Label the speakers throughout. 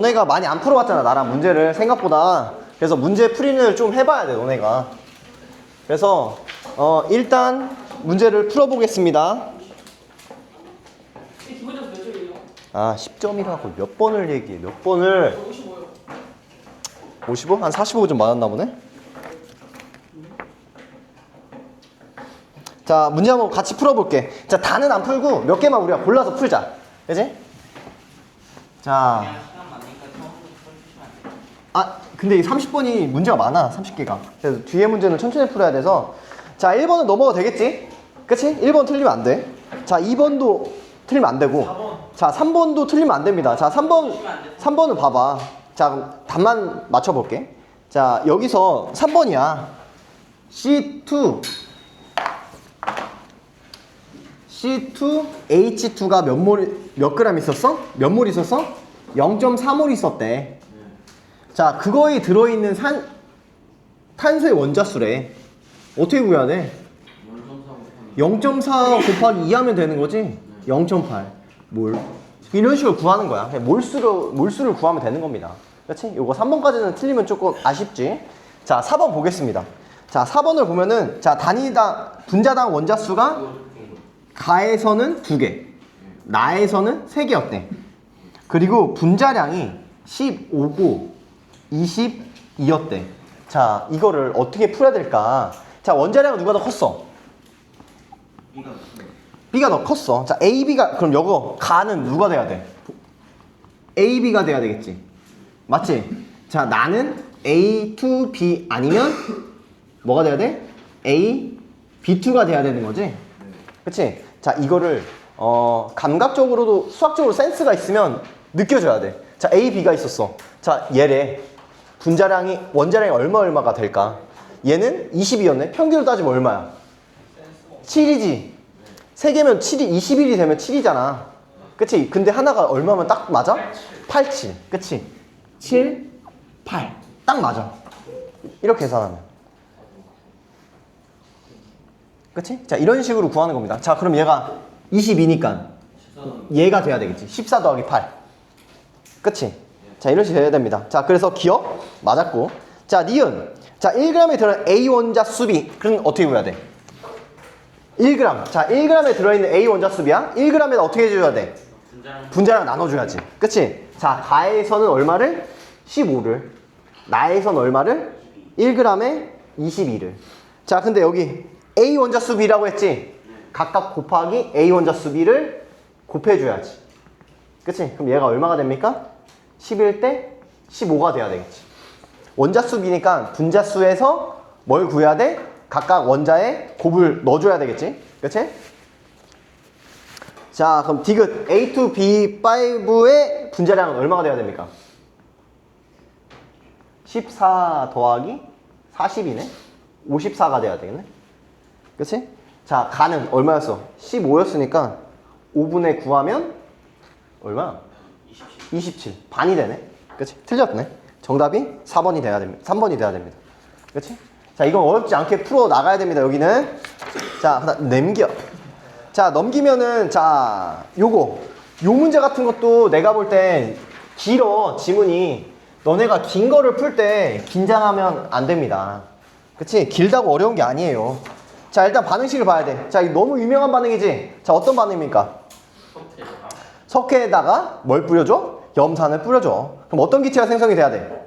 Speaker 1: 너네가 많이 안 풀어봤잖아, 나랑 문제를 생각보다. 그래서 문제 풀이를 좀 해봐야 돼, 너네가. 그래서 일단 문제를 풀어보겠습니다.
Speaker 2: 기본점수 몇 점이에요?
Speaker 1: 아, 10점이라고 몇 번을 얘기해, 몇 번을.
Speaker 2: 55요.
Speaker 1: 55? 한 45점 맞았나 보네? 자, 문제 한번 같이 풀어볼게. 자, 다는 안 풀고 몇 개만 우리가 골라서 풀자. 그치? 자. 아, 근데 이 30번이 문제가 많아, 30개가. 그래서 뒤에 문제는 천천히 풀어야 돼서. 자, 1번은 넘어가도 되겠지? 그치? 1번 틀리면 안 돼. 자, 2번도 틀리면 안 되고.
Speaker 2: 4번.
Speaker 1: 자, 3번도 틀리면 안 됩니다. 자, 3번은 봐봐. 자, 그럼 답만 맞춰볼게. 자, 여기서 3번이야. C2H2가 몇 그램 있었어? 몇 몰 있었어? 0.4몰 있었대. 자, 그거에 들어있는 탄소의 원자수래. 어떻게 구해야 돼? 0.4 곱하기 2 하면 되는 거지? 0.8 몰. 이런 식으로 구하는 거야. 그냥 몰수를 구하면 되는 겁니다. 그렇지? 요거 3번까지는 틀리면 조금 아쉽지? 자, 4번 보겠습니다. 자, 4번을 보면은, 자, 분자당 원자수가 가에서는 2개, 나에서는 3개였대. 그리고 분자량이 15고 22였대. 자, 이거를 어떻게 풀어야 될까? 자, 원자량은 누가 더 컸어? B가 더 컸어. 자, AB가, 그럼 요거 가는 누가 돼야 돼? AB가 돼야 되겠지. 맞지? 자, 나는 A2B 아니면 뭐가 돼야 돼? A, B2가 돼야 되는 거지? 그치? 자, 이거를 감각적으로도 수학적으로 센스가 있으면 느껴져야 돼. 자, A, B가 있었어. 자, 얘래. 원자량이 얼마가 될까? 얘는 20이었네. 평균으로 따지면 얼마야? 7이지. 3개면 7이 21이 되면 7이잖아. 그치? 근데 하나가 얼마면 딱 맞아? 87. 그치? 7, 8. 딱 맞아. 이렇게 계산하면. 그치? 자, 이런 식으로 구하는 겁니다. 자, 그럼 얘가 22니까 얘가 돼야 되겠지. 14 더하기 8. 그치? 자, 이런 식으로 돼야 됩니다. 자, 그래서 기억 맞았고. 자, 니은. 자, 1g에 들어있는 A 원자 수비. 그럼 어떻게 구해야 돼? 1g. 자, 1g에 들어있는 A 원자 수비야. 1g에다 어떻게 해줘야 돼? 분자량 나눠줘야지. 그치? 자, 가에서는 얼마를? 15를. 나에서는 얼마를? 1g에 22를. 자, 근데 여기 A 원자수 B라고 했지? 각각 곱하기 A 원자수 B를 곱해줘야지. 그치? 그럼 얘가 얼마가 됩니까? 11대 15가 돼야 되겠지. 원자수 B니까 분자수에서 뭘 구해야 돼? 각각 원자에 곱을 넣어줘야 되겠지? 그치? 자, 그럼 디귿 A2B5의 분자량은 얼마가 돼야 됩니까? 14 더하기 40이네? 54가 돼야 되겠네? 그치? 자, 가는 얼마였어? 15였으니까 5분의 9 하면 얼마? 27. 반이 되네. 그치? 틀렸네. 정답이 4번이 돼야 됩니다. 3번이 돼야 됩니다. 그치? 자, 이건 어렵지 않게 풀어 나가야 됩니다. 여기는. 자, 그다음 넘겨. 자, 넘기면은, 자, 요 문제 같은 것도 내가 볼 땐 길어, 지문이. 너네가 긴 거를 풀 때 긴장하면 안 됩니다. 그치? 길다고 어려운 게 아니에요. 자, 일단 반응식을 봐야 돼. 자, 이거 너무 유명한 반응이지? 자, 어떤 반응입니까? 석회에다가 뭘 뿌려줘? 염산을 뿌려줘. 그럼 어떤 기체가 생성이 돼야 돼?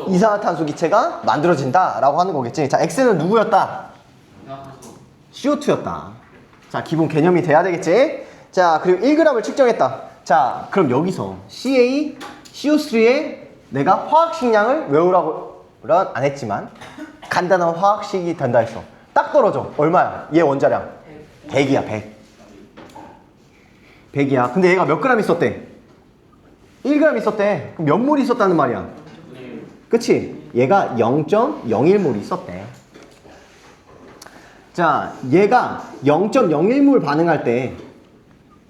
Speaker 1: 이산화탄소 기체가 만들어진다 라고 하는 거겠지. 자, X는 누구였다? CO2였다. 자, 기본 개념이 돼야 되겠지. 자, 그리고 1g을 측정했다. 자, 그럼 여기서 CO3에 내가 화학식량을 외우라고 안 했지만 간단한 화학식이 된다 했어. 딱 떨어져. 얼마야? 얘 원자량 100이야. 100이야. 근데 얘가 몇 그램 있었대? 1g 있었대. 그럼 몇 몰 있었다는 말이야? 그치? 얘가 0.01몰 있었대. 자, 얘가 0.01몰 반응할 때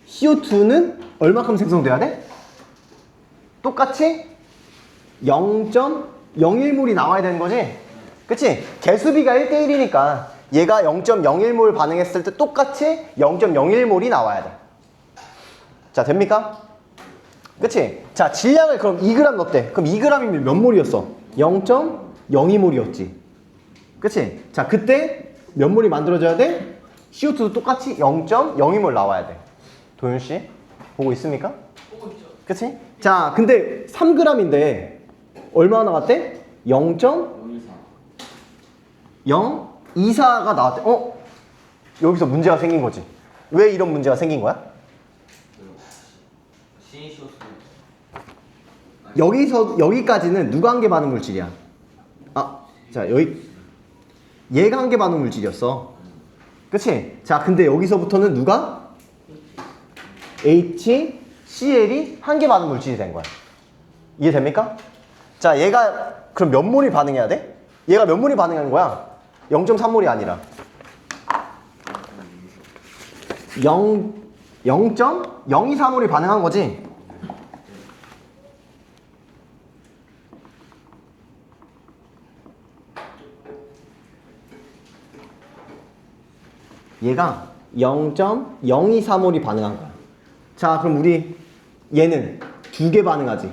Speaker 1: CO2는 얼마큼 생성돼야 돼? 똑같이 0.01몰이 나와야 되는 거지? 그치? 개수비가 1대1이니까 얘가 0.01몰 반응했을 때 똑같이 0.01몰이 나와야 돼. 자, 됩니까? 그치? 자, 질량을 그럼 2g 넣었대. 그럼 2g이면 몇 몰이었어? 0.02몰이었지. 그치? 자, 그때 몇 몰이 만들어져야 돼? CO2도 똑같이 0.02몰 나와야 돼. 도윤씨, 보고 있습니까?
Speaker 2: 보고 있죠.
Speaker 1: 그치? 자, 근데 3g인데 얼마나 나왔대? 0.024가 나왔대. 여기서 문제가 생긴 거지. 왜 이런 문제가 생긴 거야? 여기서 여기까지는 누가 한계 반응 물질이야? 자, 얘가 한계 반응 물질이었어. 그치? 자, 근데 여기서부터는 누가? HCl이 한계 반응 물질이 된 거야. 이해됩니까? 자, 얘가 그럼 몇 몰이 반응해야 돼? 얘가 몇 몰이 반응하는 거야? 0.3몰이 아니라 0.024몰이 반응한 거지. 얘가 0.024몰이 반응한 거야. 자, 그럼 우리 얘는 2개 반응하지.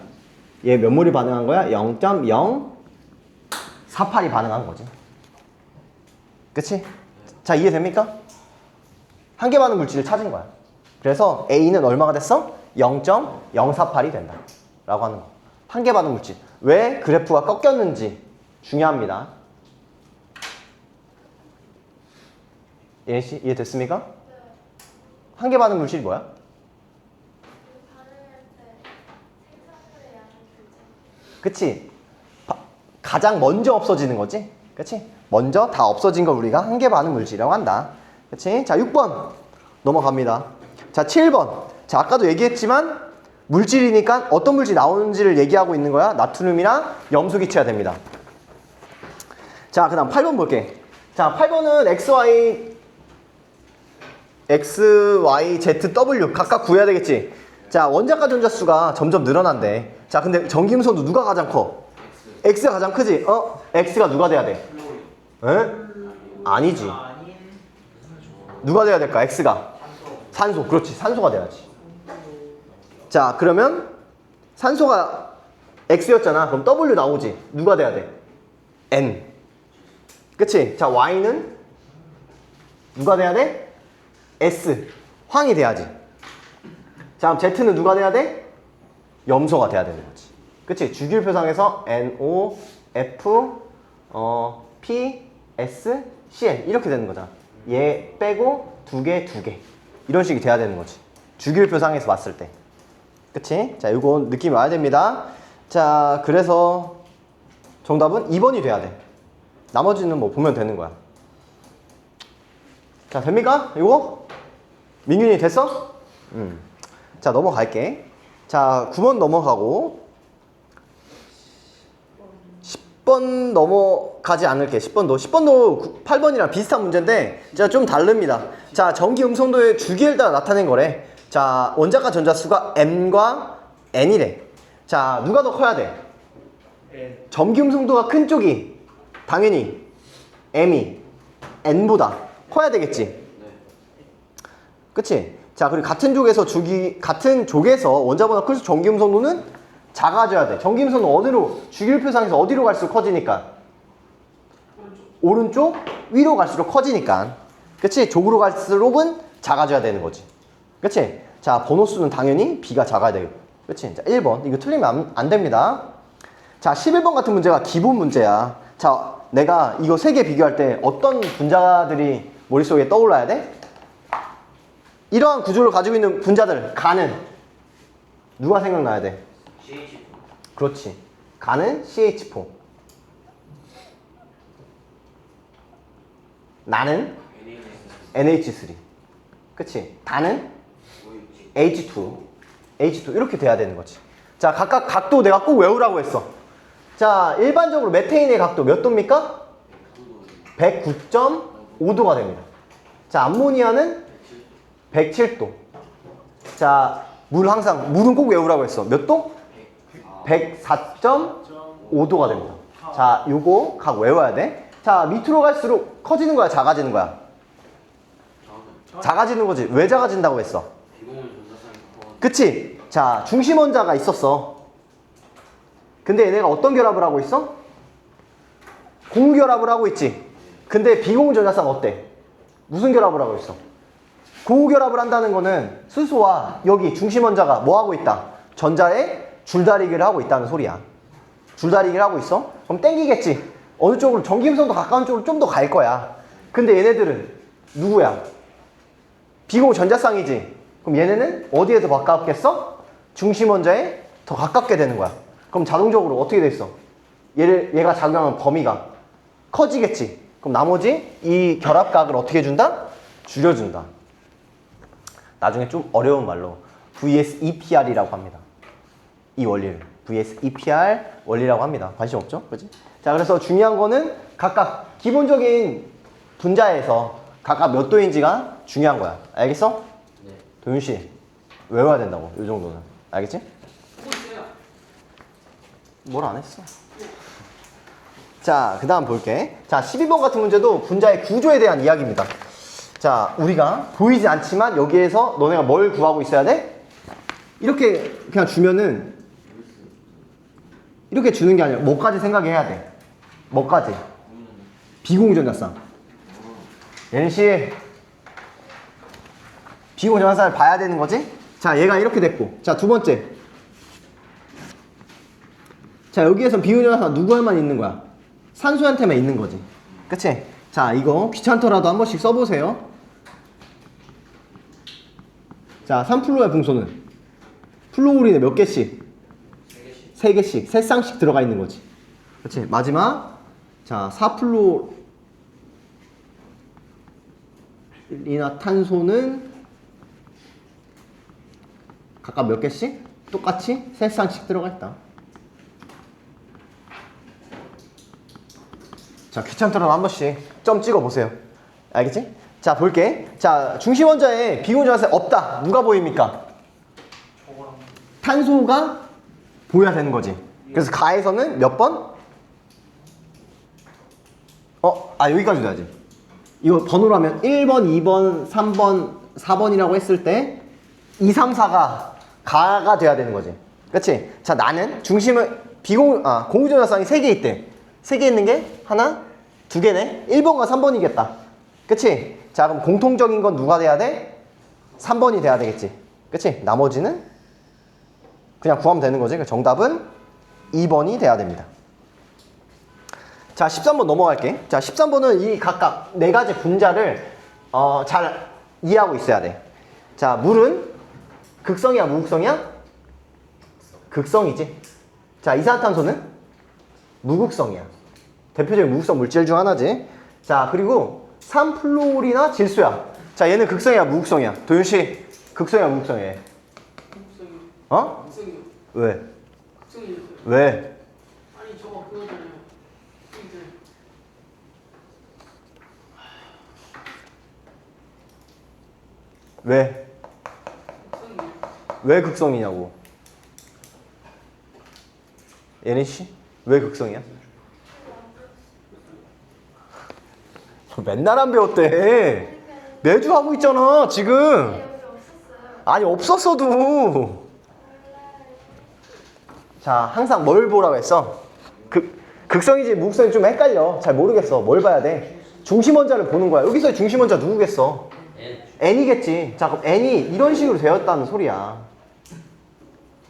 Speaker 1: 얘 몇 몰이 반응한 거야? 0.048이 반응한 거지. 그치? 자, 이해됩니까? 한계 반응 물질을 찾은 거야. 그래서 A는 얼마가 됐어? 0.048이 된다 라고 하는 거. 한계 반응 물질. 왜 그래프가 꺾였는지 중요합니다. 예은씨, 이해됐습니까? 네. 한계 반응 물질이 뭐야? 그치? 가장 먼저 없어지는 거지? 그치? 먼저 다 없어진 걸 우리가 한계 반응 물질이라고 한다. 그치? 자, 6번 넘어갑니다. 자, 7번. 자, 아까도 얘기했지만 물질이니까 어떤 물질이 나오는지를 얘기하고 있는 거야. 나트륨이랑 염소 기체가 됩니다. 자, 그 다음 8번 볼게. 자, 8번은 XY, Z, W 각각 구해야 되겠지? 자, 원자과 전자수가 점점 늘어난대. 자, 근데 전기음성도 누가 가장 커? X가 가장 크지? X가 누가 돼야 돼? 에? 아니지. 누가 돼야 될까? X가. 산소. 그렇지. 산소가 돼야지. 자, 그러면 산소가 X였잖아. 그럼 W 나오지. 누가 돼야 돼? N. 그치? 자, Y는 누가 돼야 돼? S. 황이 돼야지. 자, 그럼 Z는 누가 돼야 돼? 염소가 돼야 되는 거지. 그치? 주기율표상에서 NO, F, P, S, Cl 이렇게 되는 거잖아. 얘 빼고 두 개 이런 식이 돼야 되는 거지. 주기율표상에서 봤을 때. 그치? 자, 이거 느낌이 와야 됩니다. 자, 그래서 정답은 2번이 돼야 돼. 나머지는 뭐 보면 되는 거야. 자, 됩니까? 이거? 민균이 됐어? 자, 넘어갈게. 자, 9번 넘어가고 10번 넘어가지 않을게. 10번도 8번이랑 비슷한 문제인데 자, 좀 다릅니다. 자, 전기 음성도의 주기를 따라 나타낸 거래. 자, 원자과 전자수가 M과 N이래. 자, 누가 더 커야 돼? 전기 음성도가 큰 쪽이 당연히 M이 N보다 커야 되겠지. 그치? 자, 그리고 같은 족에서 원자보다 클수록 전기 음성도는 작아져야 돼. 전기 음성도 어디로, 주기율표상에서 어디로 갈수록 커지니까? 오른쪽, 위로 갈수록 커지니까. 그치? 족으로 갈수록은 작아져야 되는 거지. 그치? 자, 번호수는 당연히 B가 작아야 되고. 그치? 자, 1번. 이거 틀리면 안 됩니다. 자, 11번 같은 문제가 기본 문제야. 자, 내가 이거 3개 비교할 때 어떤 분자들이 머릿속에 떠올라야 돼? 이러한 구조를 가지고 있는 분자들, 가는 누가 생각나야 돼?
Speaker 2: CH4.
Speaker 1: 그렇지. 가는 CH4. 나는 NH3. 그치? 다는 H2. 이렇게 돼야 되는 거지. 자, 각각 각도 내가 꼭 외우라고 했어. 자, 일반적으로 메테인의 각도 몇 도입니까? 109.5도가 됩니다. 자, 암모니아는 107도. 자, 물은 꼭 외우라고 했어. 몇 도? 104.5도가 됩니다. 자, 요거 각 외워야 돼. 자, 밑으로 갈수록 커지는 거야, 작아지는 거야? 작아지는 거지. 왜 작아진다고 했어?
Speaker 2: 비공유 전자쌍이 커가지고.
Speaker 1: 그치? 자, 중심원자가 있었어. 근데 얘네가 어떤 결합을 하고 있어? 공유결합을 하고 있지. 근데 비공유전자쌍 어때? 무슨 결합을 하고 있어? 공유결합을 한다는 거는 수소와 여기 중심원자가 뭐 하고 있다? 전자의 줄다리기를 하고 있다는 소리야. 줄다리기를 하고 있어? 그럼 땡기겠지. 어느 쪽으로 전기음성도 가까운 쪽으로 좀 더 갈 거야. 근데 얘네들은 누구야? 비공유전자쌍이지. 그럼 얘네는 어디에 더 가깝겠어? 중심원자에 더 가깝게 되는 거야. 그럼 자동적으로 어떻게 돼 있어? 얘가 작용하는 범위가 커지겠지. 그럼 나머지 이 결합각을 어떻게 해준다? 줄여준다. 나중에 좀 어려운 말로 VSEPR이라고 합니다. 이 원리를 VSEPR 원리라고 합니다. 관심 없죠? 그렇지? 자, 그래서 중요한 거는 각각 기본적인 분자에서 각각 몇 도인지가 중요한 거야. 알겠어?
Speaker 2: 네.
Speaker 1: 도윤 씨 외워야 된다고. 이 정도는. 알겠지? 뭘 안 했어? 자, 그 다음 볼게. 자, 12번 같은 문제도 분자의 구조에 대한 이야기입니다. 자, 우리가 보이지 않지만 여기에서 너네가 뭘 구하고 있어야 돼? 이렇게 그냥 주면은 이렇게 주는 게 아니라 뭐까지 생각해야 돼? 뭐까지? 비공유전자쌍. 얘는씨 비공유전자쌍을 봐야 되는 거지? 자, 얘가 이렇게 됐고. 자, 두 번째. 자, 여기에선 비공유전자쌍 누구에만 있는 거야? 산소한테만 있는 거지. 그치? 자, 이거 귀찮더라도 한 번씩 써보세요. 자, 3플로의 붕소는 플로우린에 몇 개씩? 3개씩. 3쌍씩 들어가 있는 거지. 그치? 마지막. 자, 4플로리나탄소는 각각 몇 개씩? 똑같이 3쌍씩 들어가 있다. 자, 귀찮더라도 한 번씩 점 찍어보세요. 알겠지? 자, 볼게. 자, 중심원자에 비공유전자쌍 없다. 누가 보입니까? 탄소가 보여야 되는 거지. 그래서 가에서는 몇 번? 여기까지 돼야지. 이거 번호로 하면 1번, 2번, 3번, 4번이라고 했을 때 2, 3, 4가 가가 돼야 되는 거지. 그치? 자, 나는 중심을 공유전자쌍이 3개 있대. 3개 있는 게 하나, 2개네. 1번과 3번이겠다. 그치? 자, 그럼 공통적인 건 누가 돼야 돼? 3번이 돼야 되겠지. 그치? 나머지는 그냥 구하면 되는 거지. 정답은 2번이 돼야 됩니다. 자, 13번 넘어갈게. 자, 13번은 이 각각 4가지 분자를 잘 이해하고 있어야 돼. 자, 물은 극성이야, 무극성이야? 극성이지. 자, 이산화탄소는 무극성이야. 대표적인 무극성 물질 중 하나지. 자, 그리고 3플로리나 질소야. 자, 얘는 극성이야, 무극성이야? 도윤씨, 극성이야, 무극성이야? 어?
Speaker 2: 극성이요.
Speaker 1: 왜?
Speaker 2: 극성이요.
Speaker 1: 왜?
Speaker 2: 아니 저거 그거잖아요.
Speaker 1: 왜?
Speaker 2: 극성이요.
Speaker 1: 왜 극성이냐고? 예린씨? 왜 극성이야? 맨날 안 배웠대. 매주 하고 있잖아, 지금. 아니, 없었어도. 자, 항상 뭘 보라고 했어? 극성이지 무극성이 좀 헷갈려. 잘 모르겠어. 뭘 봐야 돼? 중심원자를 보는 거야. 여기서의 중심원자 누구겠어? N이겠지. 자, 그럼 N이 이런 식으로 되었다는 소리야.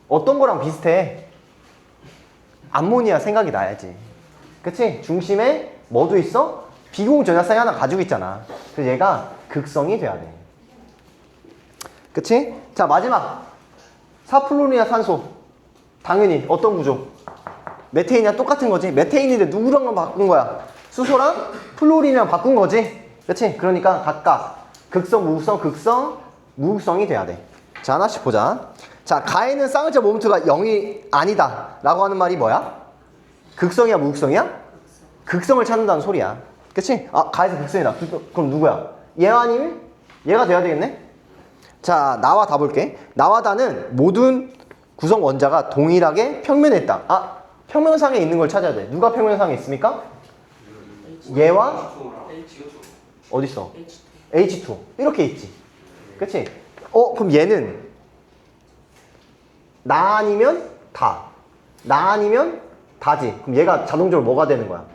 Speaker 1: 어떤 거랑 비슷해? 암모니아 생각이 나야지. 그치? 중심에 뭐도 있어? 비공유전자쌍이 하나 가지고 있잖아. 그래서 얘가 극성이 돼야 돼. 그치? 자, 마지막 4플로리나 산소. 당연히 어떤 구조? 메테인이랑 똑같은 거지. 메테인인데 누구랑만 바꾼 거야? 수소랑 플로린이랑 바꾼 거지. 그치? 그러니까 각각 극성, 무극성, 극성, 무극성이 돼야 돼. 자, 하나씩 보자. 자, 가에는 쌍을자 모멘트가 0이 아니다 라고 하는 말이 뭐야? 극성이야, 무극성이야? 극성을 찾는다는 소리야. 그치? 가에서 극성이다. 그럼 누구야? 얘가 아니면 얘가 돼야 되겠네? 자, 나와 다 볼게. 나와 다는 모든 구성 원자가 동일하게 평면에 있다. 평면상에 있는 걸 찾아야 돼. 누가 평면상에 있습니까? 얘와 어딨어? H2 이렇게 있지. 그치? 그럼 얘는 나 아니면 다. 나 아니면 다지. 그럼 얘가 자동적으로 뭐가 되는 거야?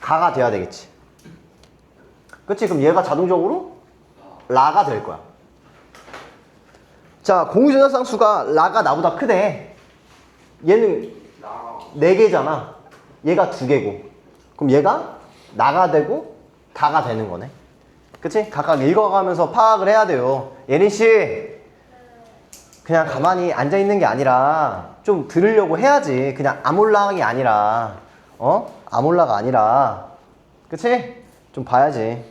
Speaker 1: 가가 돼야 되겠지. 그치? 그럼 얘가 자동적으로 라가 될 거야. 자, 공유전화상수가 라가 나보다 크대. 얘는 4개잖아. 얘가 2개고. 그럼 얘가 나가 되고 다가 되는 거네. 그치? 각각 읽어가면서 파악을 해야 돼요. 예린씨, 그냥 가만히 앉아있는 게 아니라 좀 들으려고 해야지. 그냥 아몰랑이 아니라, 아몰라가 아니라. 그치? 좀 봐야지.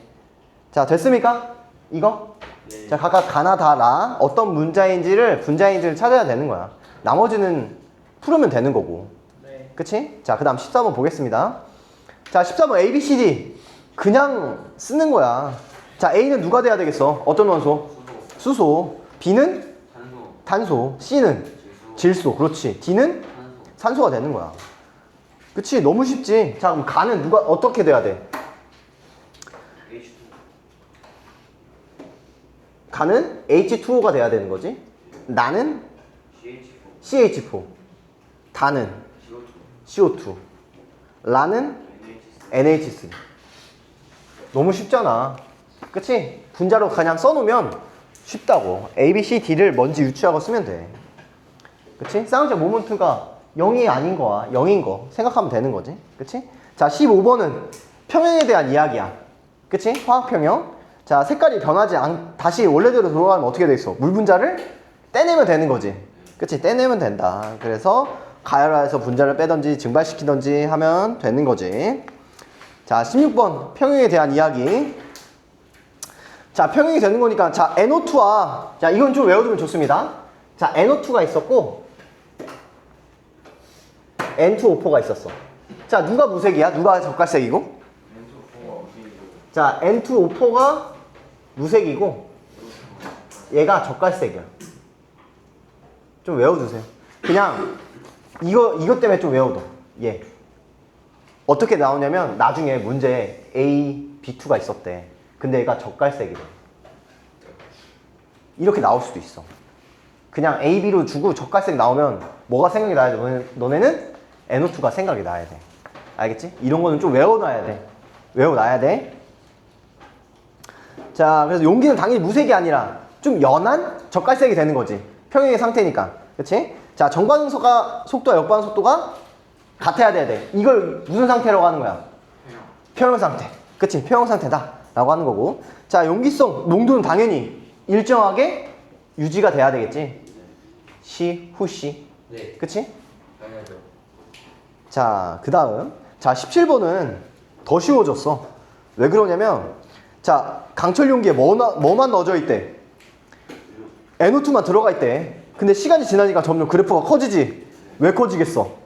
Speaker 1: 자, 됐습니까? 이거?
Speaker 3: 네.
Speaker 1: 자, 각각 가나 다라 어떤 문자인지를 분자인지를 찾아야 되는 거야. 나머지는 풀으면 되는 거고.
Speaker 2: 네.
Speaker 1: 그치? 자, 그 다음 14번 보겠습니다. 자, 14번 A, B, C, D 그냥 쓰는 거야. 자, A는 누가 돼야 되겠어? 어떤 원소? 수소. B는 단소. C는 질소. 그렇지. D는 산소가 되는 거야. 그치? 너무 쉽지? 자, 그럼 가는 누가 어떻게 돼야 돼? 가는 H2O가 돼야 되는 거지. 나는 CH4. 다는 CO2. 라는 NH3. 너무 쉽잖아. 그치? 분자로 그냥 써놓으면 쉽다고. A, B, C, D를 먼저 유추하고 쓰면 돼. 그치? 쌍용차 모멘트가 0이 아닌 거야. 0인 거 생각하면 되는 거지. 그치? 자, 15번은 평형에 대한 이야기야. 그치? 화학평형. 자, 색깔이 변하지 다시 원래대로 돌아가면 어떻게 돼 있어? 물 분자를 떼내면 되는 거지. 그치? 떼내면 된다. 그래서 가열화해서 분자를 빼던지 증발시키던지 하면 되는 거지. 자, 16번 평형에 대한 이야기. 자, 평형이 되는 거니까 자, NO2와 자, 이건 좀 외워두면 좋습니다. 자, NO2가 있었고 N2O4가 있었어. 자, 누가 무색이야? 누가 적갈색이고? 자, N2O4가 무색이고 얘가 적갈색이야. 좀 외워두세요. 그냥 이것 때문에 좀 외워둬. 얘 어떻게 나오냐면 나중에 문제에 A, B2가 있었대. 근데 얘가 적갈색이래. 이렇게 나올 수도 있어. 그냥 A, B로 주고 적갈색 나오면 뭐가 생각이 나야 돼? 너네는 NO2가 생각이 나야 돼. 알겠지? 이런 거는 좀 외워놔야 돼. 외워놔야 돼. 자, 그래서 용기는 당연히 무색이 아니라 좀 연한 적갈색이 되는 거지. 평형의 상태니까. 그치? 자, 정반응 속도와 역반응 속도가 같아야 돼야 돼. 이걸 무슨 상태라고 하는 거야? 평형 상태. 그치? 평형 상태다 라고 하는 거고. 자, 용기성, 농도는 당연히 일정하게 유지가 돼야 되겠지. 시, 후, 시.
Speaker 3: 네.
Speaker 1: 그치?
Speaker 3: 당연하죠.
Speaker 1: 자, 그 다음. 자, 17번은 더 쉬워졌어. 왜 그러냐면, 자, 강철 용기에 뭐만 넣어져 있대? NO2만 들어가 있대. 근데 시간이 지나니까 점점 그래프가 커지지? 왜 커지겠어?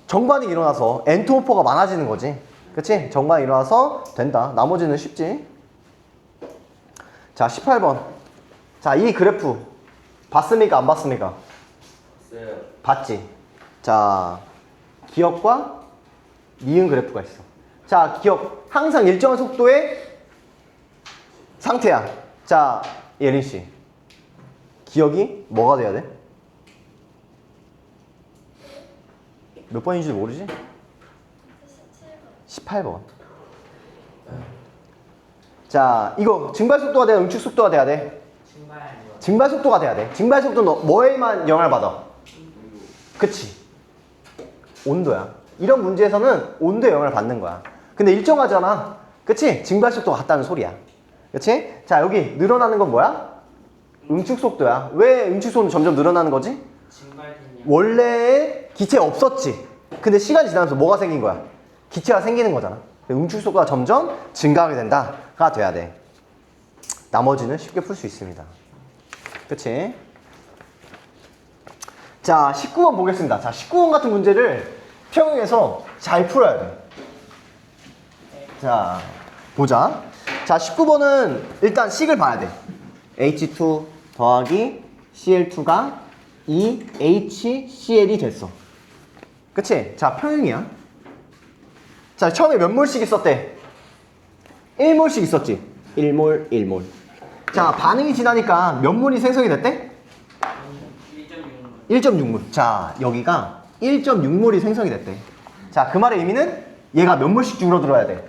Speaker 1: 정반이 일어나서 N2O4가 많아지는 거지. 그치? 정반이 일어나서 된다. 나머지는 쉽지? 자, 18번. 자, 이 그래프 봤습니까? 안 봤습니까?
Speaker 3: 봤어요.
Speaker 1: 봤지? 자, 기억과 니은 그래프가 있어. 자, 기억. 항상 일정한 속도의 상태야. 자, 예린씨. 기억이 뭐가 돼야 돼? 몇 번인지 모르지? 18번. 자, 이거 증발 속도가 돼야 응축 속도가 돼야 돼? 증발 속도가 돼야 돼. 증발 속도는 뭐에만 영향을 받아? 그치? 온도야. 이런 문제에서는 온도에 영향을 받는 거야. 근데 일정하잖아. 그치? 증발 속도가 같다는 소리야. 그치? 자, 여기 늘어나는 건 뭐야? 응축 속도야. 왜 응축 속도는 점점 늘어나는 거지? 원래 기체 없었지. 근데 시간이 지나면서 뭐가 생긴 거야? 기체가 생기는 거잖아. 응축 속도가 점점 증가하게 된다가 돼야 돼. 나머지는 쉽게 풀 수 있습니다. 그치? 자, 19번 보겠습니다. 자, 19번 같은 문제를 평형에서 잘 풀어야 돼. 자, 보자. 자, 19번은 일단 식을 봐야 돼. H2 더하기 Cl2가 2HCl이 됐어. 그치? 자, 평형이야. 자, 처음에 몇 몰씩 있었대? 1몰씩 있었지? 1몰, 1몰. 자, 반응이 지나니까 몇 몰이 생성이 됐대?
Speaker 2: 1.6몰.
Speaker 1: 1.6몰. 자, 여기가 1.6몰이 생성이 됐대. 자, 그 말의 의미는 얘가 몇 몰씩 줄어들어야 돼?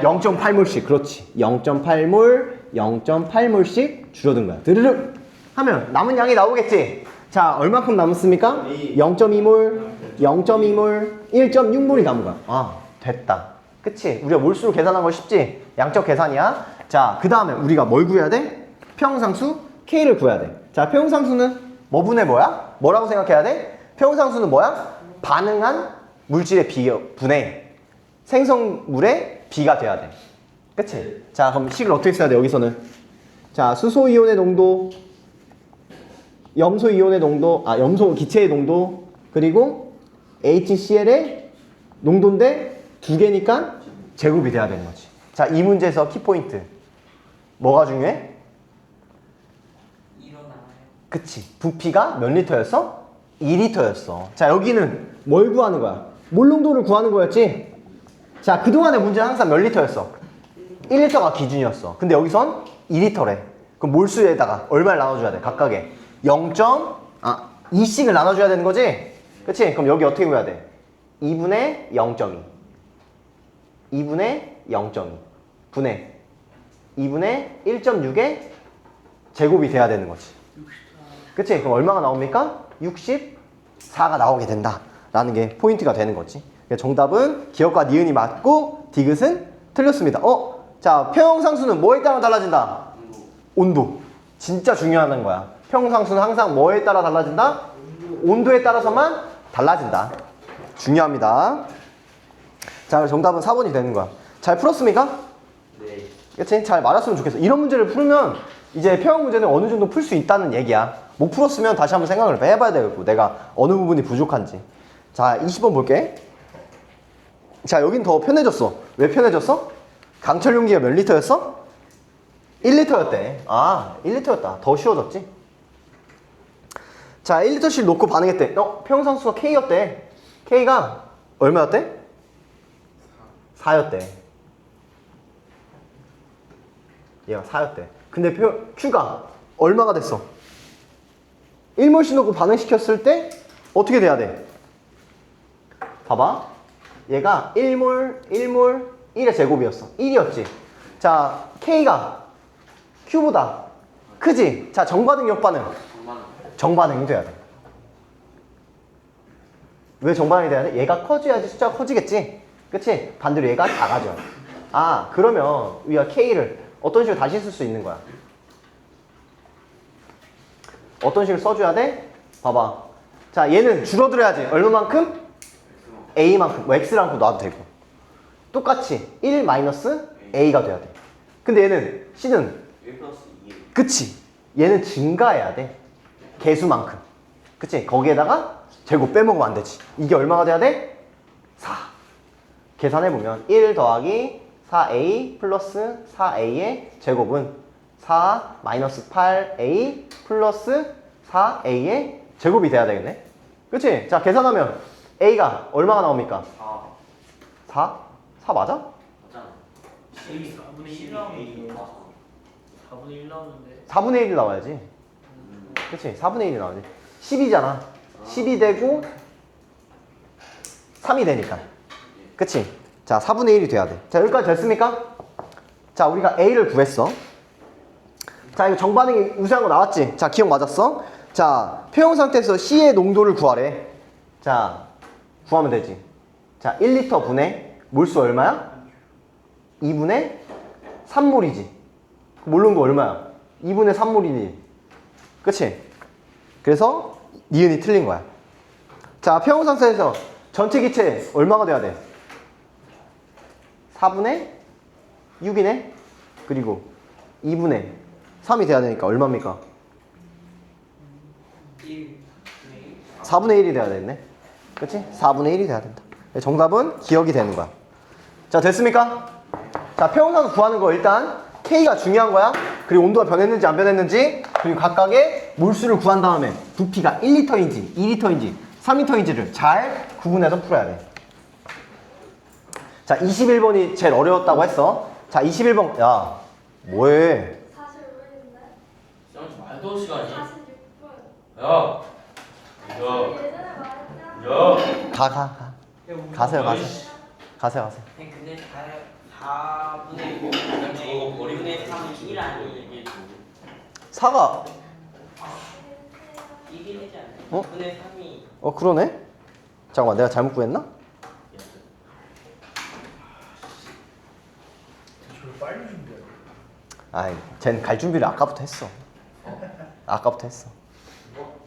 Speaker 1: 0.8몰씩. 그렇지. 0.8몰, 0.8몰씩 줄어든 거야. 드르륵 하면 남은 양이 나오겠지. 자, 얼마큼 남았습니까? 0.2몰, 0.2몰, 1.6몰이 남은 거야. 아, 됐다. 그치? 우리가 몰수로 계산한 거 쉽지? 양적 계산이야. 자, 그 다음에 우리가 뭘 구해야 돼? 평형상수 K를 구해야 돼. 자, 평형상수는 뭐 분의 뭐야? 뭐라고 생각해야 돼? 평형상수는 뭐야? 반응한 물질의 분의 생성물의 비가 돼야 돼. 그치? 자, 그럼 식을 어떻게 써야 돼, 여기서는? 자, 수소이온의 농도, 염소이온의 농도, 염소 기체의 농도, 그리고 HCl의 농도인데 두 개니까 제곱이 돼야 되는 거지. 자, 이 문제에서 키포인트. 뭐가 중요해? 그치. 부피가 몇 리터였어? 2리터였어. 자, 여기는 뭘 구하는 거야? 몰농도를 구하는 거였지? 자, 그동안의 문제는 항상 몇 리터였어? 1리터가 기준이었어. 근데 여기선 2리터래. 그럼 몰수에다가 얼마를 나눠줘야 돼? 각각에 2씩을 나눠줘야 되는 거지? 그치? 그럼 여기 어떻게 구해야 돼? 2분의 0.2 2분의 0.2 분의 2분의 1.6의 제곱이 돼야 되는 거지. 그치? 그럼 얼마가 나옵니까? 64가 나오게 된다 라는 게 포인트가 되는 거지. 정답은 기억과 니은이 맞고 디귿은 틀렸습니다. 자, 평형상수는 뭐에 따라 달라진다? 온도. 진짜 중요한 거야. 평형상수는 항상 뭐에 따라 달라진다? 온도에 따라서만 달라진다. 중요합니다. 자, 정답은 4번이 되는 거야. 잘 풀었습니까?
Speaker 3: 네.
Speaker 1: 그치? 잘 맞았으면 좋겠어. 이런 문제를 풀면 이제 평형 문제는 어느 정도 풀 수 있다는 얘기야. 못 풀었으면 다시 한번 생각을 해봐야 되겠고, 내가 어느 부분이 부족한지. 자, 20번 볼게. 자, 여긴 더 편해졌어. 왜 편해졌어? 강철 용기가 몇 리터였어? 1리터였대. 1리터였다. 더 쉬워졌지? 자, 1리터씩 놓고 반응했대. 평형상수가 K였대. K가 얼마였대? 4였대. 얘가 4였대. 근데 Q가 얼마가 됐어? 1몰씩 놓고 반응시켰을 때 어떻게 돼야 돼? 봐봐. 얘가 1몰, 1의 제곱이었어. 1이었지. 자, K가 Q보다 크지? 자, 정반응, 역반응? 정반응이 돼야 돼. 왜 정반응이 돼야 돼? 얘가 커져야지 숫자가 커지겠지? 그치? 반대로 얘가 작아져. 그러면 우리가 K를 어떤 식으로 다시 쓸 수 있는 거야? 어떤 식으로 써줘야 돼? 봐봐. 자, 얘는 줄어들어야지. 얼마만큼? A만큼. X랑큼 놔도 되고. 똑같이 1 마이너스 A가 돼야 돼. 근데 얘는 C는
Speaker 3: 1 플러스 2.
Speaker 1: 그치? 얘는 증가해야 돼. 개수만큼. 그치? 거기에다가 제곱 빼먹으면 안 되지. 이게 얼마가 돼야 돼? 4. 계산해보면 1 더하기 4A 플러스 4A의 제곱은 4 마이너스 8A 플러스 4A의 제곱이 돼야 되겠네. 그치? 자, 계산하면 A가 얼마가 나옵니까? 4? 4 맞아?
Speaker 3: 맞잖아.
Speaker 2: 4분의 1 나오는데 4분의 1 나오는데
Speaker 1: 4분의 1이 나와야지. 그치? 4분의 1이 나와야지. 10이잖아. 10이 되고 3이 되니까. 그치? 자, 4분의 1이 돼야 돼. 자, 여기까지 됐습니까? 자, 우리가 A를 구했어. 자, 이거 정반응이 우세한 거 나왔지? 자, 기억 맞았어? 자, 평형 상태에서 C의 농도를 구하래. 자, 구하면 되지. 자, 1리터 분의 몰수 얼마야? 2분의 3몰이지. 몰농도 얼마야? 2분의 3몰이니. 그치? 그래서 니은이 틀린 거야. 자, 평형 상태에서 전체 기체 얼마가 돼야 돼? 4분의 6이네? 그리고 2분의 3이 돼야 되니까 얼마입니까? 4분의 1이 돼야 되겠네. 그치? 4분의 1이 돼야 된다. 정답은 기억이 되는 거야. 자, 됐습니까? 자, 평형상수 구하는 거 일단 K가 중요한 거야. 그리고 온도가 변했는지 안 변했는지, 그리고 각각의 몰수를 구한 다음에 부피가 1리터인지 2리터인지 3리터인지를 잘 구분해서 풀어야 돼. 자, 21번이 제일 어려웠다고 했어. 자, 21번. 야, 뭐해?
Speaker 4: 45일인데?
Speaker 3: 형 말도 시간이.
Speaker 4: 46분.
Speaker 3: 야.
Speaker 1: 가세요. 가세요.
Speaker 2: 근데 4분의 2분의 3은 1 아니에요? 이게
Speaker 1: 4가
Speaker 2: 1이 되지 않나요?
Speaker 1: 어?
Speaker 2: 2분의 3이
Speaker 1: 그러네? 잠깐만, 내가 잘못 구했나?
Speaker 4: 저를 빨리 준비해요.
Speaker 1: 아이, 쟨 갈 준비를 아까부터 했어.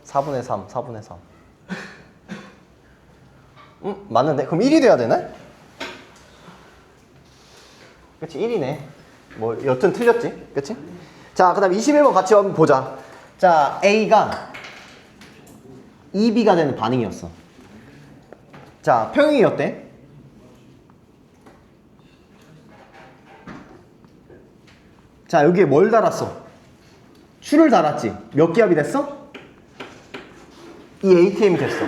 Speaker 1: 4분의 3. 맞는데? 그럼 1이 돼야 되나? 그치, 1이네. 뭐, 여튼 틀렸지? 그치? 자, 그 다음 21번 같이 한번 보자. 자, A가 2B가 되는 반응이었어. 자, 평행이었대. 자, 여기에 뭘 달았어? 추를 달았지. 몇 기압이 됐어? 이 ATM이 됐어.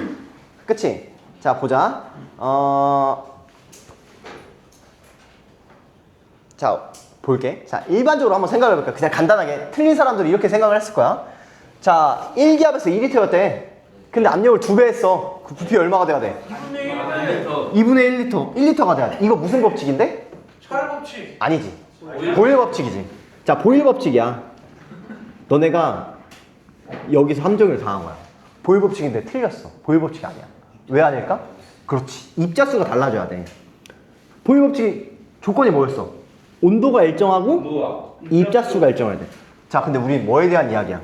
Speaker 1: 그치? 자, 보자. 자, 볼게. 자, 일반적으로 한번 생각을 해볼까? 그냥 간단하게. 틀린 사람들이 이렇게 생각을 했을 거야. 자, 1기압에서 2리터였대. 근데 압력을 2배 했어. 그 부피 얼마가 돼야 돼? 2분의 1리터. 1리터가 돼야 돼. 이거 무슨 법칙인데?
Speaker 4: 찰법칙.
Speaker 1: 아니지. 보일 법칙이지. 자, 보일 법칙이야. 너네가 여기서 함정을 당한 거야. 보일 법칙인데 틀렸어. 보일 법칙이 아니야. 왜 아닐까? 그렇지. 입자수가 달라져야 돼. 보일 법칙 조건이 뭐였어? 온도가 일정하고 입자수가 일정해야 돼. 자, 근데 우리 뭐에 대한 이야기야?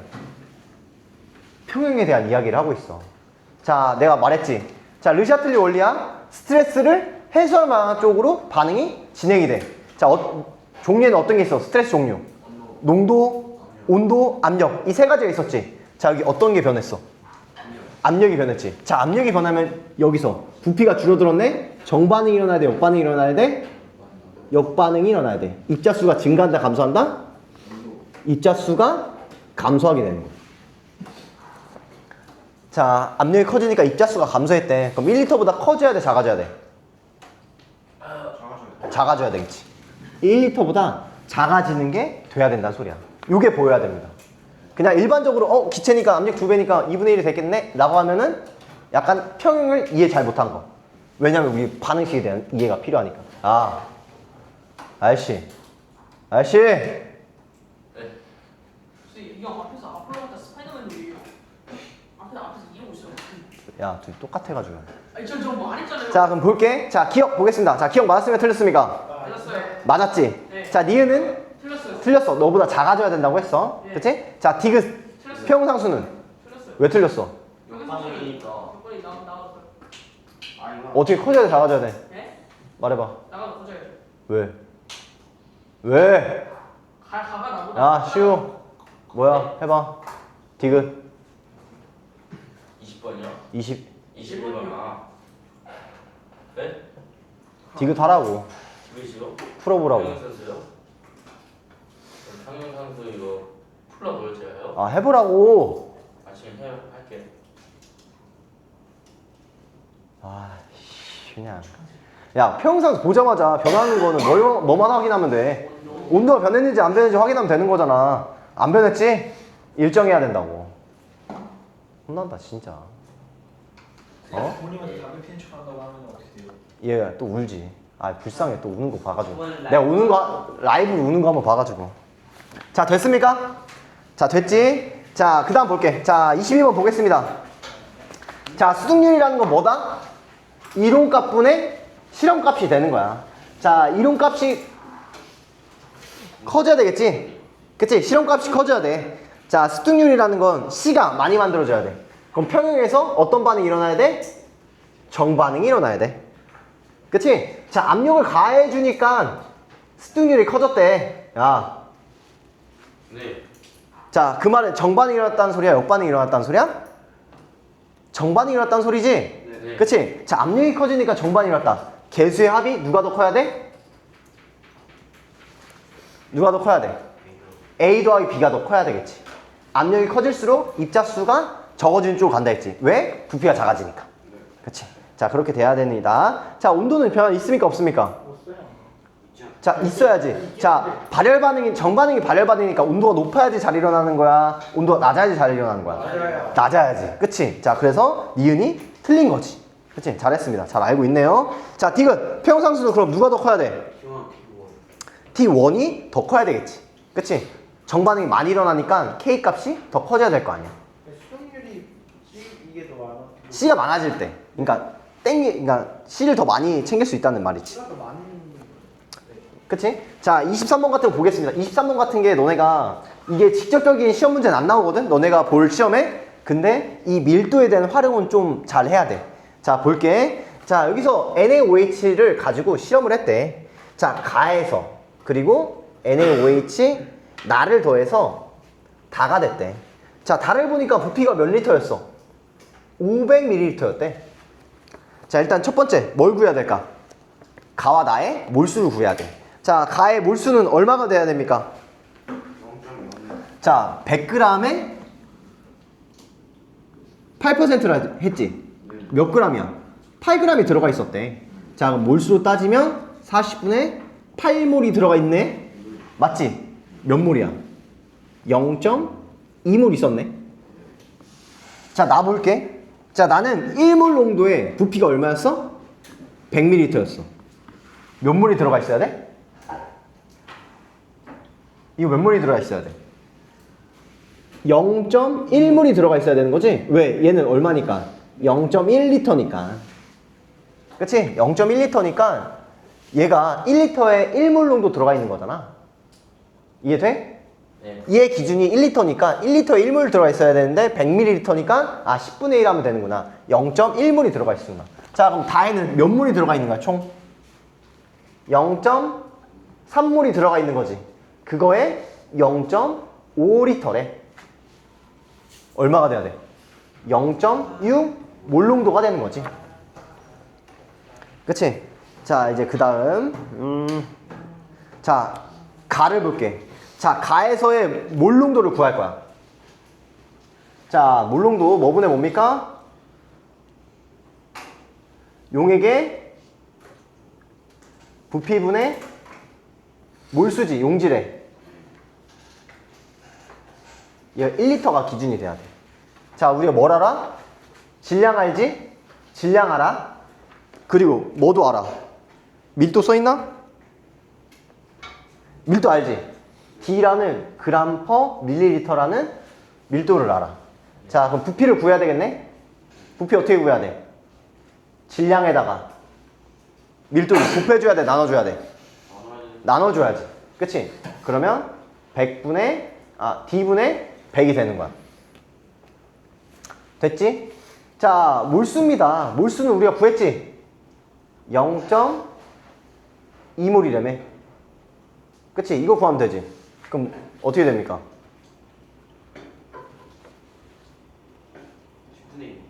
Speaker 1: 평형에 대한 이야기를 하고 있어. 자, 내가 말했지. 자, 르샤틀리 원리야. 스트레스를 해소할 만한 쪽으로 반응이 진행이 돼. 자, 종류에는 어떤 게 있어? 스트레스 종류. 농도, 온도, 압력. 이 세 가지가 있었지. 자, 여기 어떤 게 변했어? 압력이 변했지. 자, 압력이 변하면 여기서 부피가 줄어들었네? 정반응이 일어나야 돼? 역반응이 일어나야 돼? 역반응이 일어나야 돼. 입자수가 증가한다? 감소한다? 입자수가 감소하게 되는 거야. 자, 압력이 커지니까 입자수가 감소했대. 그럼 1리터보다 커져야 돼? 작아져야 돼? 작아져야 되겠지. 1리터보다 작아지는 게 돼야 된다는 소리야. 이게 보여야 됩니다. 그냥 일반적으로 기체니까 압력 2배니까 2분의 1이 되겠네? 라고 하면은 약간 평형을 이해 잘 못한 거. 왜냐면 우리 반응식에 대한 이해가 필요하니까. 아저씨.
Speaker 2: 이 형 앞에서 앞으로 갔다 스파이더맨 놀이에요. 앞에서 이러고 있어요.
Speaker 1: 야, 둘이 똑같아가지고.
Speaker 2: 아니 저뭐 안 했잖아요.
Speaker 1: 자, 그럼 볼게. 자, 기억 보겠습니다. 자, 기억 맞았으면 틀렸습니까?
Speaker 2: 맞았어요.
Speaker 1: 맞았지?
Speaker 2: 네.
Speaker 1: 자, 니은은
Speaker 2: 틀렸어요.
Speaker 1: 틀렸어. 너보다 작아져야 된다고 했어.
Speaker 2: 네.
Speaker 1: 그치? 자, 디귿.
Speaker 2: 틀렸어요.
Speaker 1: 평상수는
Speaker 2: 틀렸어요.
Speaker 1: 왜 틀렸어?
Speaker 2: 역방이니까. 역방이 나왔어요.
Speaker 1: 어떻게 커져야 돼, 작아져야 돼?
Speaker 2: 네?
Speaker 1: 말해봐.
Speaker 2: 나가도 커져요.
Speaker 1: 왜?
Speaker 2: 가가 나보다.
Speaker 1: 야, 시우. 뭐야? 해봐. 디귿.
Speaker 3: 20번이요?
Speaker 1: 20.
Speaker 3: 21번. 네?
Speaker 1: 디귿 하라고.
Speaker 3: 몇이요?
Speaker 1: 풀어보라고.
Speaker 3: 평형산수요? 평형산수 이거 풀어보여줘요?
Speaker 1: 해보라고.
Speaker 3: 지금 할게.
Speaker 1: 그냥. 야, 평상수 보자마자 변하는 거는 뭐만 확인하면 돼. 온도가 변했는지 안 변했는지 확인하면 되는 거잖아. 안 변했지? 일정해야 된다고. 혼난다, 진짜.
Speaker 4: 본인한테 담배 피는 척 한다고 하면 어떻게 돼요?
Speaker 1: 얘 또 울지. 불쌍해. 또 우는 거 봐가지고. 내가 우는 거, 라이브로 우는 거 한번 봐가지고. 자, 됐습니까? 자, 됐지? 자, 그 다음 볼게. 자, 22번 보겠습니다. 자, 수득률이라는 건 뭐다? 이론값분의 실험값이 되는 거야. 자, 이론값이 커져야 되겠지? 그치? 실험값이 커져야 돼. 자, 수득률이라는 건 C가 많이 만들어져야 돼. 그럼 평형에서 어떤 반응이 일어나야 돼? 정반응이 일어나야 돼. 그치? 자, 압력을 가해주니까 수득률이 커졌대. 야.
Speaker 3: 네.
Speaker 1: 자, 그 말은 정반응이 일어났다는 소리야? 역반응이 일어났다는 소리야? 정반응이 일어났다는 소리지?
Speaker 3: 네.
Speaker 1: 그치? 자, 압력이 커지니까 정반응이 일어났다. 개수의 합이 누가 더 커야 돼? 누가 더 커야 돼? A 더하기 B가 더 커야 되겠지. 압력이 커질수록 입자수가 적어지는 쪽으로 간다 했지. 왜? 부피가 작아지니까. 그치? 자, 그렇게 돼야 됩니다. 자, 온도는 변화 있습니까? 없습니까? 자, 있어야지. 자, 발열 반응이, 정반응이 발열 반응이니까 온도가 높아야지 잘 일어나는 거야? 온도가 낮아야지 잘 일어나는 거야?
Speaker 4: 맞아요.
Speaker 1: 낮아야지. 그치? 자, 그래서 니은이 틀린 거지. 그치? 잘했습니다. 잘 알고 있네요. 자, 디귿. 평상수는 그럼 누가 더 커야 돼?
Speaker 3: T1,
Speaker 1: T1이 더 커야 되겠지. 그치? 정반응이 많이 일어나니까 K 값이 더 커져야 될 거 아니야.
Speaker 4: 수용률이 이게 더 많아.
Speaker 1: C가 많아질 때. 그러니까 C를 더 많이 챙길 수 있다는 말이지.
Speaker 4: C가 더 많은.
Speaker 1: 그치? 자, 23번 같은 거 보겠습니다. 23번 같은 게 너네가 이게 직접적인 시험 문제는 안 나오거든? 너네가 볼 시험에. 근데 이 밀도에 대한 활용은 좀 잘 해야 돼. 자, 볼게. 자, 여기서 NaOH를 가지고 실험을 했대. 자, 가에서 그리고 NaOH 나를 더해서 다가 됐대. 자, 다를 보니까 부피가 몇 리터였어? 500ml였대. 자, 일단 첫 번째 뭘 구해야 될까? 가와 나의 몰수를 구해야 돼. 자, 가의 몰수는 얼마가 돼야 됩니까?
Speaker 3: 0.0.
Speaker 1: 자, 100g에 8%라 했지? 몇 g이야? 8g이 들어가 있었대. 자, 그럼 몰수로 따지면 40분에 8몰이 들어가 있네? 맞지? 몇 몰이야? 0.2몰 있었네? 자, 나 볼게. 자, 나는 1몰 농도의 부피가 얼마였어? 100ml였어. 몇 몰이 들어가 있어야 돼? 이거 몇 몰이 들어가 있어야 돼? 0.1몰이 들어가 있어야 되는 거지? 왜? 얘는 얼마니까? 0.1리터니까. 그치? 0.1리터니까 얘가 1리터에 1몰 정도 들어가 있는 거잖아. 이해돼?
Speaker 3: 네.
Speaker 1: 얘 기준이 1리터니까 1리터에 1몰 들어가 있어야 되는데 100ml니까 10분의 1 하면 되는구나. 0.1몰이 들어가 있습니다. 자, 그럼 다에는 몇 몰이 들어가 있는 거야, 총? 0.3몰이 들어가 있는 거지. 그거에 0.5리터래. 얼마가 돼야 돼? 0.6몰 농도가 되는 거지. 그치? 자, 이제 그 다음 자, 가를 볼게. 자, 가에서의 몰 농도를 구할 거야. 자, 몰 농도 뭐 분의 뭡니까? 용액의 부피분의 몰수지, 용질에. 얘 1리터가 기준이 돼야 돼. 자, 우리가 뭘 알아? 질량 알지? 질량 알아? 그리고 뭐도 알아? 밀도 써있나? 밀도 알지? D라는 그램 퍼 밀리리터라는 밀도를 알아. 자, 그럼 부피를 구해야 되겠네? 부피 어떻게 구해야 돼? 질량에다가 밀도를 곱해줘야 돼? 나눠줘야 돼? 나눠줘야지. 그치? 그러면 D분의 100이 되는 거야. 됐지? 자, 몰수입니다. 몰수는 우리가 구했지? 0.2몰이라며. 그치? 이거 구하면 되지. 그럼 어떻게 됩니까?
Speaker 3: 10분의 1.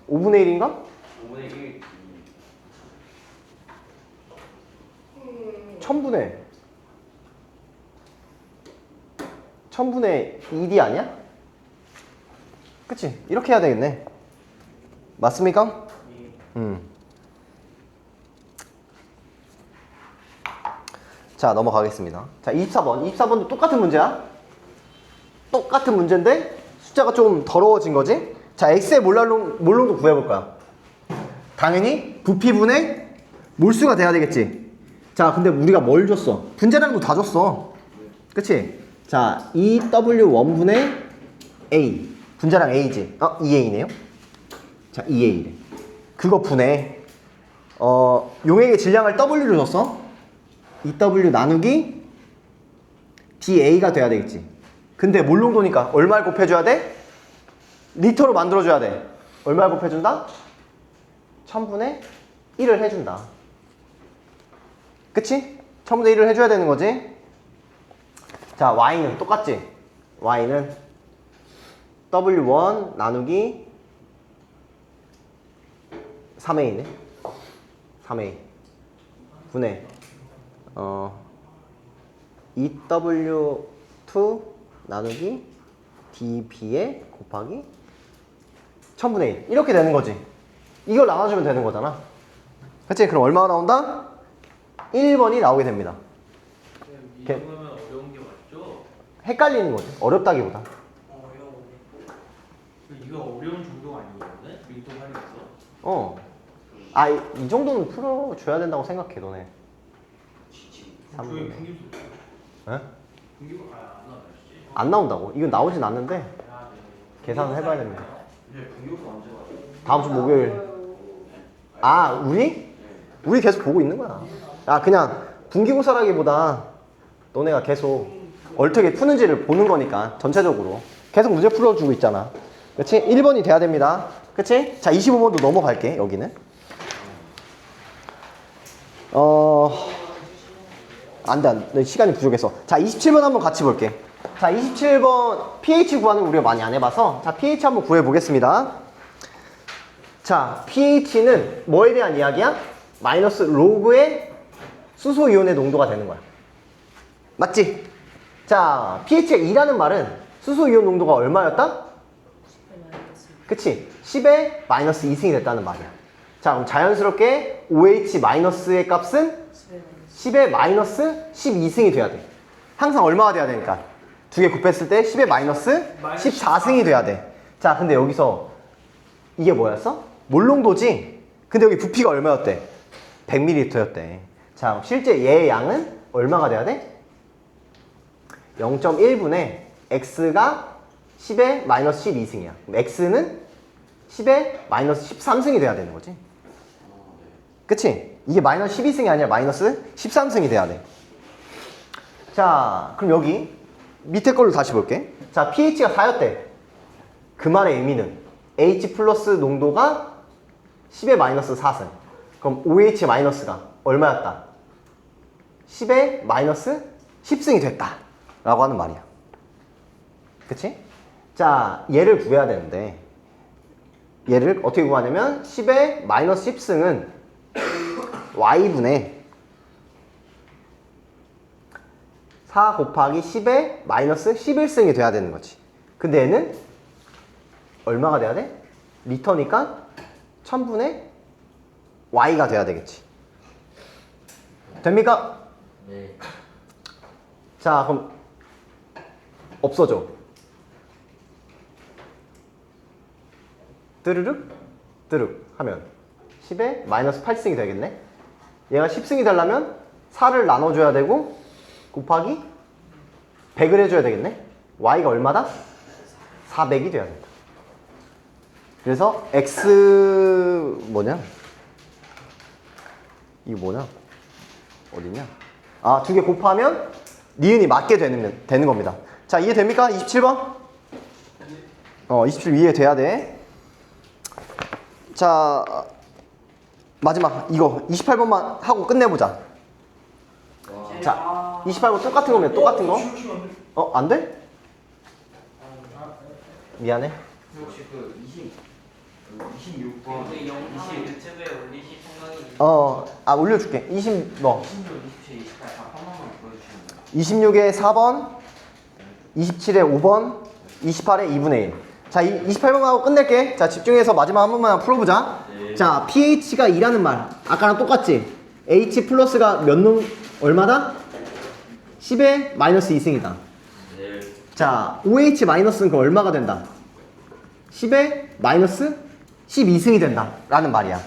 Speaker 3: 5분의 1.
Speaker 1: 5분의 1인가?
Speaker 3: 5분의 1.
Speaker 1: 1000분의 1이 아니야? 그치? 이렇게 해야 되겠네. 맞습니까? 자, 넘어가겠습니다. 자, 24번. 24번도 똑같은 문제야. 똑같은 문제인데 숫자가 좀 더러워진 거지? 자, X의 몰농도 구해볼 거야. 당연히 부피분의 몰수가 돼야 되겠지. 자, 근데 우리가 뭘 줬어? 분자량도 다 줬어. 그치? 자, EW1분의 A. 분자량 A지. 2A네요. 자, 2A래. 그거 분해. 용액의 질량을 W로 줬어. EW 나누기 DA가 돼야 되겠지. 근데 몰농도니까 얼마를 곱해줘야 돼? 리터로 만들어줘야 돼. 얼마를 곱해준다? 1000분의 1을 해준다. 그치? 1000분의 1을 해줘야 되는 거지. 자, Y는 똑같지? Y는 W1 나누기 3A네. 3A 분의 EW2 나누기 DB에 곱하기 1000분의 1 이렇게 되는 거지. 이걸 나눠주면 되는 거잖아. 그치? 그럼 얼마가 나온다? 1번이 나오게 됩니다.
Speaker 3: 이 정도면 어려운 게 맞죠?
Speaker 1: 헷갈리는 거지. 어렵다기보다.
Speaker 3: 이거 어려운 정도가 아니거든? 밀도 활용해서.
Speaker 1: 아, 이 정도는 풀어줘야 된다고 생각해, 너네.
Speaker 3: 저희
Speaker 1: 3분의.
Speaker 3: 분기수
Speaker 1: 에?
Speaker 3: 분기수 안 나왔지?
Speaker 1: 안 나온다고. 이건 나오진 않는데,
Speaker 3: 아, 네.
Speaker 1: 계산을 해봐야 됩니다.
Speaker 3: 네, 분기수 언제 와요?
Speaker 1: 다음 주 목요일. 아, 우리? 우리 계속 보고 있는 거야. 아, 그냥 분기고사라기보다 너네가 계속 어떻게 푸는지를 보는 거니까, 전체적으로. 계속 문제 풀어주고 있잖아. 그치? 1번이 돼야 됩니다. 그치? 자, 25번도 넘어갈게, 여기는. 안 돼. 시간이 부족해서. 자, 27번 한번 같이 볼게. 자, 27번 pH 구하는 거 우리가 많이 안 해봐서, 자, pH 한번 구해보겠습니다. 자, pH는 뭐에 대한 이야기야? 마이너스 로그의 수소이온의 농도가 되는 거야. 맞지? 자, pH가 2라는 말은 수소이온 농도가 얼마였다? 그치? 10의 마이너스 2승이 됐다는 말이야. 자, 그럼 자연스럽게 OH-의 값은 10의 마이너스 12승이 돼야 돼. 항상 얼마가 돼야 되니까? 두 개 곱했을 때 10의 마이너스 14승이 돼야 돼. 자, 근데 여기서 이게 뭐였어? 몰농도지? 근데 여기 부피가 얼마였대? 100ml였대. 자, 실제 얘의 양은 얼마가 돼야 돼? 0.1분의 x가 10의 마이너스 12승이야. 그럼 x는 10의 마이너스 13승이 돼야 되는 거지. 그치? 이게 마이너스 12승이 아니라 마이너스 13승이 돼야 돼. 자, 그럼 여기 밑에 걸로 다시 볼게. 자, pH가 4였대. 그 말의 의미는 H 플러스 농도가 10의 마이너스 4승. 그럼 OH 마이너스가 얼마였다? 10의 마이너스 10승이 됐다. 라고 하는 말이야. 그치? 자, 얘를 구해야 되는데 얘를 어떻게 구하냐면 10의 마이너스 10승은 y분의 4 곱하기 10의 마이너스 11승이 돼야 되는 거지. 근데 얘는 얼마가 돼야 돼? 리터니까 1000분의 y가 돼야 되겠지. 됩니까?
Speaker 3: 네.
Speaker 1: 자, 그럼 없어져. 뜨르륵 뜨륵 하면 10에 마이너스 8승이 되겠네. 얘가 10승이 되려면 4를 나눠줘야 되고 곱하기 100을 해줘야 되겠네. y가 얼마다? 400이 돼야 된다. 그래서 x 뭐냐? 이거 뭐냐? 어디냐? 아, 두 개 곱하면 니은이 맞게 되는 겁니다. 자, 이해됩니까? 27번? 27 이해돼야 돼. 자, 마지막 이거 28번만 하고 끝내보자. 자, 28번 똑같은 거면 똑같은 거? 안 돼? 미안해.
Speaker 3: 혹시 그 26번
Speaker 2: 근데 영상을
Speaker 3: 20
Speaker 2: 유튜브에 올리실 생각이
Speaker 1: 올려줄게. 27,
Speaker 3: 27, 28 한 번만 보여주시면 돼요.
Speaker 1: 26에 4번, 27에 5번, 28에 2분의 1. 자, 28번 하고 끝낼게. 자, 집중해서 마지막 한 번만 풀어보자.
Speaker 3: 네.
Speaker 1: 자, pH가 2라는 말. 아까랑 똑같지? H 플러스가 얼마다? 10의 마이너스 2승이다.
Speaker 3: 네.
Speaker 1: 자, OH 마이너스는 그 얼마가 된다? 10의 마이너스 12승이 된다. 라는 말이야.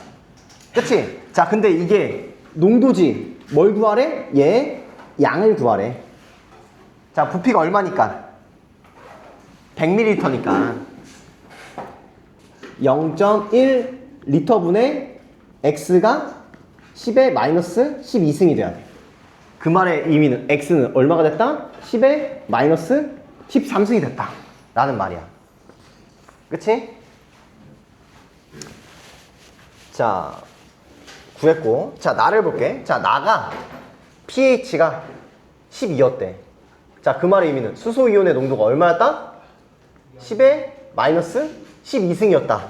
Speaker 1: 그치? 자, 근데 이게 농도지. 뭘 구하래? 얘 양을 구하래. 자, 부피가 얼마니까? 100ml니까 0.1L분의 x가 10의 마이너스 12승이 돼야 돼. 그 말의 의미는 x는 얼마가 됐다? 10의 마이너스 13승이 됐다. 라는 말이야. 그치? 자, 구했고. 자, 나를 볼게. 자, 나가 pH가 12였대. 자, 그 말의 의미는 수소이온의 농도가 얼마였다? 10의 마이너스 12승이었다.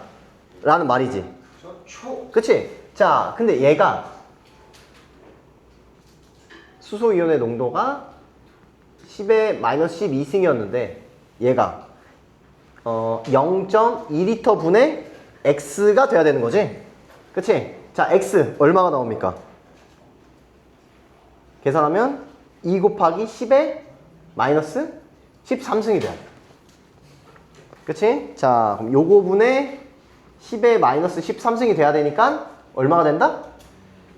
Speaker 1: 라는 말이지. 그치? 자, 근데 얘가 수소이온의 농도가 10의 마이너스 12승이었는데 얘가 0.2L 분의 X가 돼야 되는 거지? 그치? 자, 자, x 얼마가 나옵니까? 계산하면 2 곱하기 10의 마이너스 13승이 돼요. 그치? 자, 그럼 요거분의 10의 마이너스 13승이 돼야 되니까 얼마가 된다?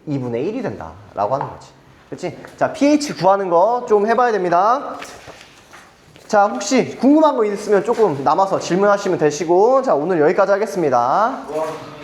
Speaker 1: 2분의 1이 된다 라고 하는 거지. 그치? 자, pH 구하는 거 좀 해봐야 됩니다. 자, 혹시 궁금한 거 있으면 조금 남아서 질문하시면 되시고, 자, 오늘 여기까지 하겠습니다.
Speaker 3: 와.